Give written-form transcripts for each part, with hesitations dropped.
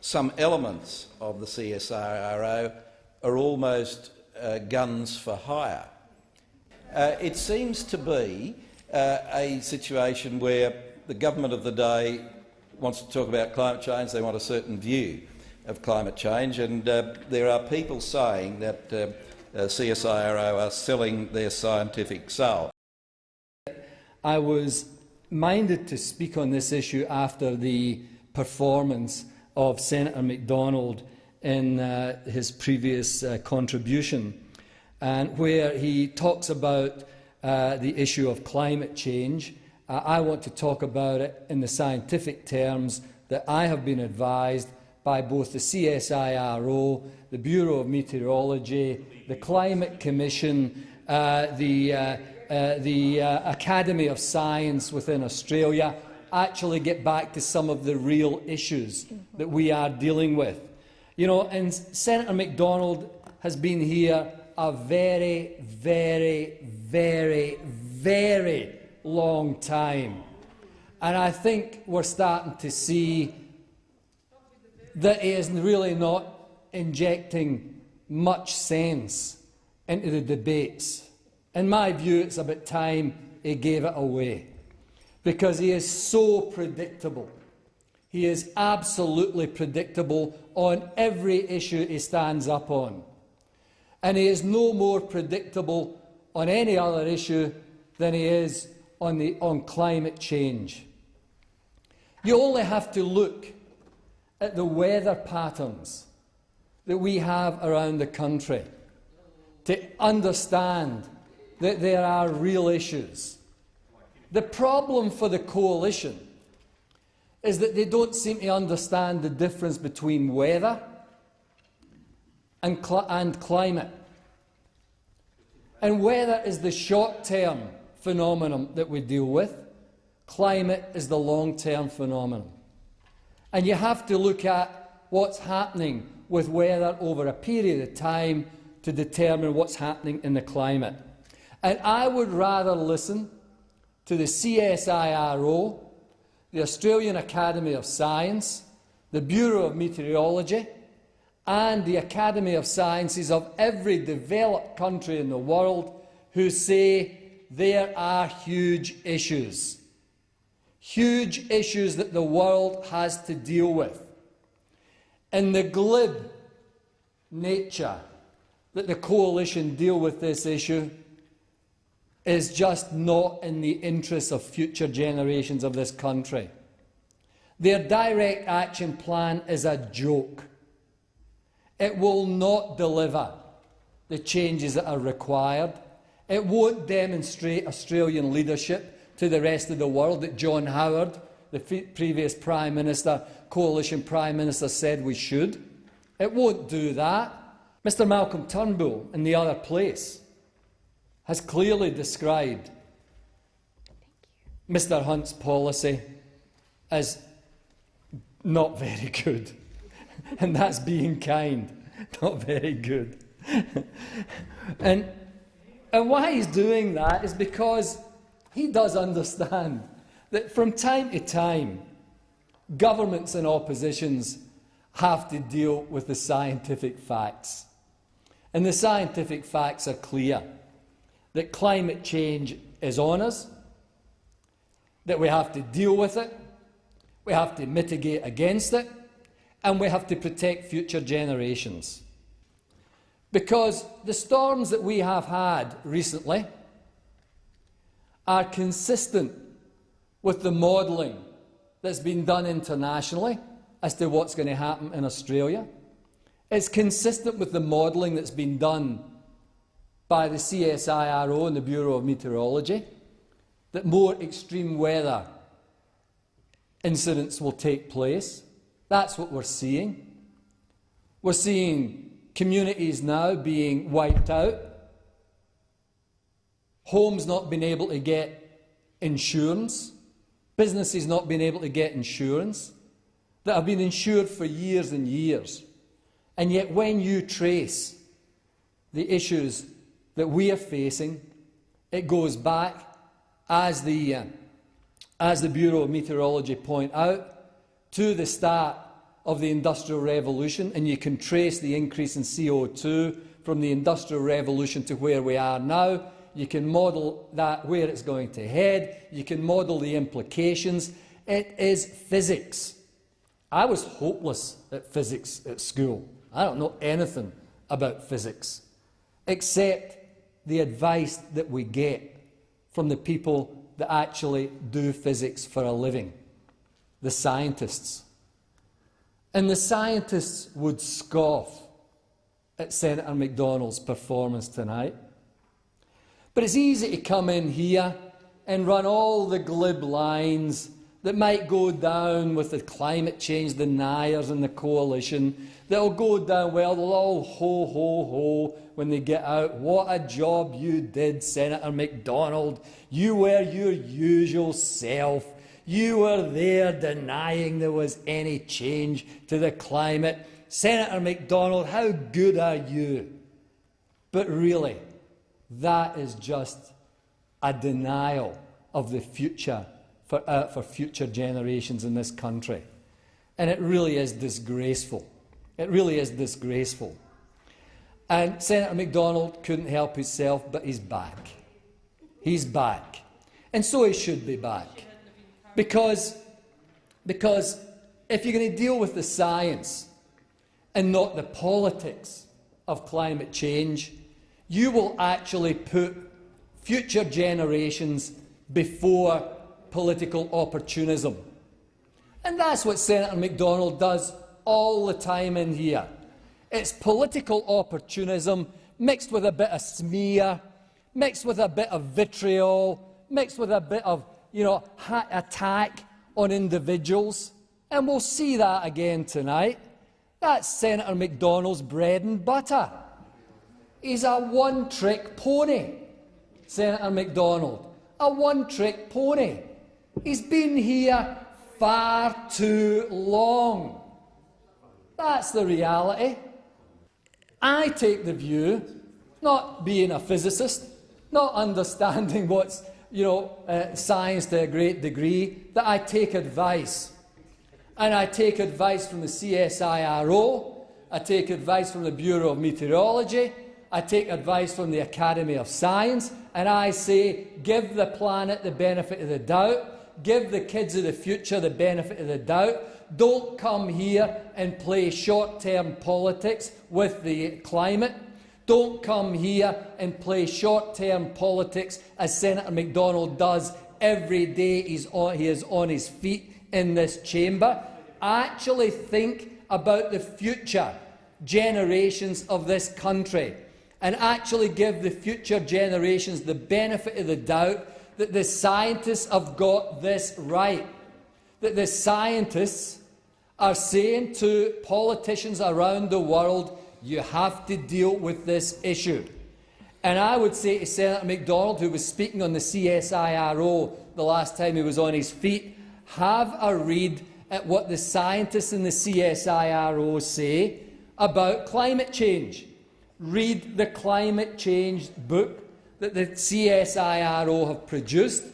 some elements of the CSIRO are almost guns for hire. It seems to be a situation where the government of the day wants to talk about climate change. They want a certain view of climate change, and there are people saying that CSIRO are selling their scientific soul. I was minded to speak on this issue after the performance of Senator Macdonald in his previous contribution, and where he talks about the issue of climate change. I want to talk about it in the scientific terms that I have been advised by both the CSIRO, the Bureau of Meteorology, the Climate Commission, the Academy of Science within Australia, actually get back to some of the real issues that we are dealing with. You know, and Senator Macdonald has been here a very, very, very, very long time. And I think we're starting to see that he is really not injecting much sense into the debates. In my view, it's about time he gave it away, because he is so predictable. He is absolutely predictable on every issue he stands up on. And he is no more predictable on any other issue than he is on climate change. You only have to look at the weather patterns that we have around the country to understand that there are real issues. The problem for the coalition is that they don't seem to understand the difference between weather and climate. And weather is the short-term phenomenon that we deal with. Climate is the long-term phenomenon. And you have to look at what's happening with weather over a period of time to determine what's happening in the climate. And I would rather listen to the CSIRO, the Australian Academy of Science, the Bureau of Meteorology, and the Academy of Sciences of every developed country in the world, who say there are huge issues that the world has to deal with. And the glib nature that the coalition deal with this issue is just not in the interests of future generations of this country. Their direct action plan is a joke. It will not deliver the changes that are required. It won't demonstrate Australian leadership to the rest of the world that John Howard, the previous Prime Minister, Coalition Prime Minister, said we should. It won't do that. Mr Malcolm Turnbull, in the other place, has clearly described Mr Hunt's policy as not very good. And that's being kind, not very good. and why he's doing that is because he does understand that from time to time, governments and oppositions have to deal with the scientific facts. And the scientific facts are clear, that climate change is on us, that we have to deal with it, we have to mitigate against it, and we have to protect future generations. Because the storms that we have had recently are consistent with the modelling that's been done internationally as to what's going to happen in Australia. It's consistent with the modelling that's been done by the CSIRO and the Bureau of Meteorology, that more extreme weather incidents will take place. That's what we're seeing. We're seeing communities now being wiped out, homes not being able to get insurance, businesses not being able to get insurance, that have been insured for years and years. And yet when you trace the issues that we are facing, it goes back, as the Bureau of Meteorology point out, to the start of the Industrial Revolution, and you can trace the increase in CO2 from the Industrial Revolution to where we are now. You can model that, where it's going to head. You can model the implications. It is physics. I was hopeless at physics at school. I don't know anything about physics, except the advice that we get from the people that actually do physics for a living, the scientists. And the scientists would scoff at Senator Macdonald's performance tonight. But it's easy to come in here and run all the glib lines that might go down with the climate change deniers and the coalition, that will go down well. They'll all ho, ho, ho when they get out. What a job you did, Senator Macdonald. You were your usual self. You were there denying there was any change to the climate. Senator Macdonald, how good are you? But really, that is just a denial of the future for future generations in this country. And it really is disgraceful. It really is disgraceful. And Senator Macdonald couldn't help himself, but he's back. He's back. And so he should be back. Because if you're going to deal with the science and not the politics of climate change, you will actually put future generations before political opportunism. And that's what Senator Macdonald does all the time in here. It's political opportunism mixed with a bit of smear, mixed with a bit of vitriol, mixed with a bit of, attack on individuals. And we'll see that again tonight. That's Senator Macdonald's bread and butter. He's a one-trick pony, Senator Macdonald. A one-trick pony. He's been here far too long. That's the reality. I take the view, not being a physicist, not understanding what's science to a great degree, that I take advice. And I take advice from the CSIRO, I take advice from the Bureau of Meteorology, I take advice from the Academy of Science, and I say, give the planet the benefit of the doubt, give the kids of the future the benefit of the doubt. Don't come here and play short-term politics with the climate. Don't come here and play short-term politics as Senator Macdonald does every day he is on his feet in this chamber. Actually think about the future generations of this country and actually give the future generations the benefit of the doubt that the scientists have got this right, that the scientists are saying to politicians around the world, you have to deal with this issue. And I would say to Senator Macdonald, who was speaking on the CSIRO the last time he was on his feet, have a read at what the scientists in the CSIRO say about climate change. Read the climate change book that the CSIRO have produced.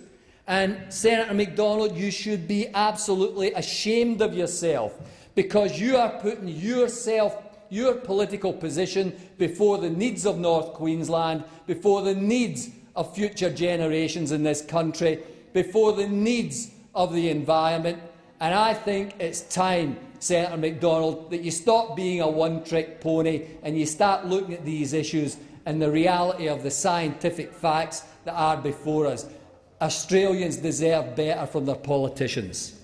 And Senator Macdonald, you should be absolutely ashamed of yourself, because you are putting your political position before the needs of North Queensland, before the needs of future generations in this country, before the needs of the environment. And I think it's time, Senator Macdonald, that you stop being a one-trick pony and you start looking at these issues and the reality of the scientific facts that are before us. Australians deserve better from their politicians.